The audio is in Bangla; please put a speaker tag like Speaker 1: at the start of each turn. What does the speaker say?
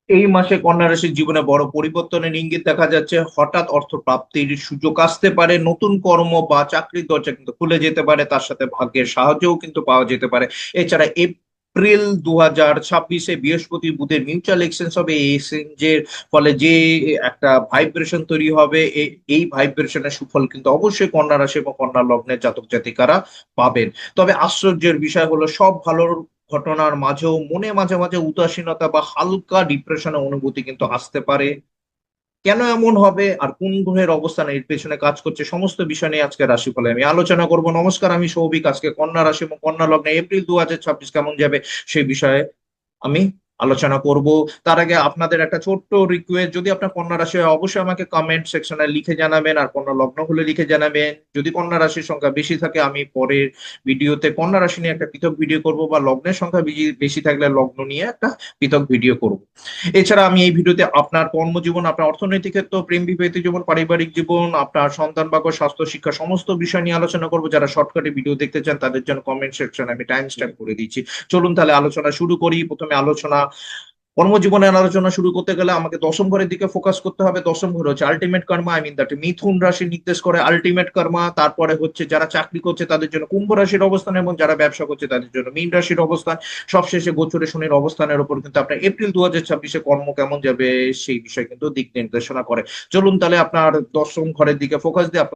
Speaker 1: এই মাসে কন্যা রাশির জীবনে বড় পরিবর্তনের ইঙ্গিত দেখা যাচ্ছে। হঠাৎ অর্থ প্রাপ্তির সুযোগ আসতে পারে, নতুন কর্ম বা চাকরির দরজা কিন্তু খুলে যেতে পারে, তার সাথে ভাগ্যের সাহায্যও কিন্তু পাওয়া যেতে পারে। এছাড়া এপ্রিল 2026-এ বৃহস্পতি বুধের মিউচুয়াল এক্সচেঞ্জ হবে। এই এক্সচেঞ্জের ফলে যে একটা ভাইব্রেশন তৈরি হবে, এই ভাইব্রেশনের সুফল কিন্তু অবশ্যই কন্যা রাশি এবং কন্যা লগ্নের জাতক জাতিকারা পাবেন। তবে আশ্চর্যের বিষয় হলো, সব ভালো ঘটনার মাঝেও মনে মাঝে মাঝে উদাসীনতা বা হালকা ডিপ্রেশনের অনুভূতি কিন্তু আসতে পারে। কেন এমন হবে আর কোন গ্রহের অবস্থান এর পেছনে কাজ করছে, সমস্ত বিষয় নিয়ে আজকে রাশিফলে আমি আলোচনা করব। নমস্কার, আমি সৌভিক। আজকে কন্যা রাশি এবং কন্যা লগ্নে এপ্রিল 2026 কেমন যাবে সেই বিষয়ে আমি আলোচনা করব। তার আগে আপনাদের একটা ছোট্ট রিকোয়েস্ট, যদি আপনার কন্যা রাশি হয় অবশ্যই আমাকে কমেন্ট সেকশনে লিখে জানাবেন, আর কন্যা লগ্ন হলে লিখে জানাবেন। যদি কন্যা রাশির সংখ্যা বেশি থাকে আমি পরের ভিডিওতে কন্যা রাশি নিয়ে একটা পৃথক ভিডিও করব, বা লগ্নের সংখ্যা বেশি বেশি থাকলে লগ্ন নিয়ে একটা পৃথক ভিডিও করব। এছাড়া আমি এই ভিডিওতে আপনার কর্মজীবন, আপনার অর্থনৈতিক ক্ষেত্র, প্রেম বিবাহিত জীবন, পারিবারিক জীবন, আপনার সন্তান ভাগ্য, স্বাস্থ্য, শিক্ষা সমস্ত বিষয় নিয়ে আলোচনা করব। যারা শর্টকাটে ভিডিও দেখতে চান তাদের জন্য কমেন্ট সেকশনে আমি টাইম স্ট্যাম্প করে দিচ্ছি। চলুন তাহলে আলোচনা শুরু করি। প্রথমে আলোচনা, কর্মজীবনের আলোচনা শুরু করতে গেলে আমাকে দশম ঘরের দিকে ফোকাস করতে হবে। দশম ঘর হচ্ছে ultimate karma, I mean that মিথুন রাশি নির্দেশ করে আলটিমেট কর্মা। তারপরে হচ্ছে যারা চাকরি করছে তাদের জন্য কুম্ভ রাশির অবস্থান, এবং যারা ব্যবসা করছে তাদের জন্য মীন রাশির অবস্থান। সবশেষে গোচরে শনির অবস্থানের উপর কিন্তু আপনার এপ্রিল 2026-এ কর্ম কেমন যাবে সেই বিষয়ে কিন্তু দিক নির্দেশনা করে। চলুন তাহলে আপনার দশম ঘরের দিকে ফোকাস দিয়ে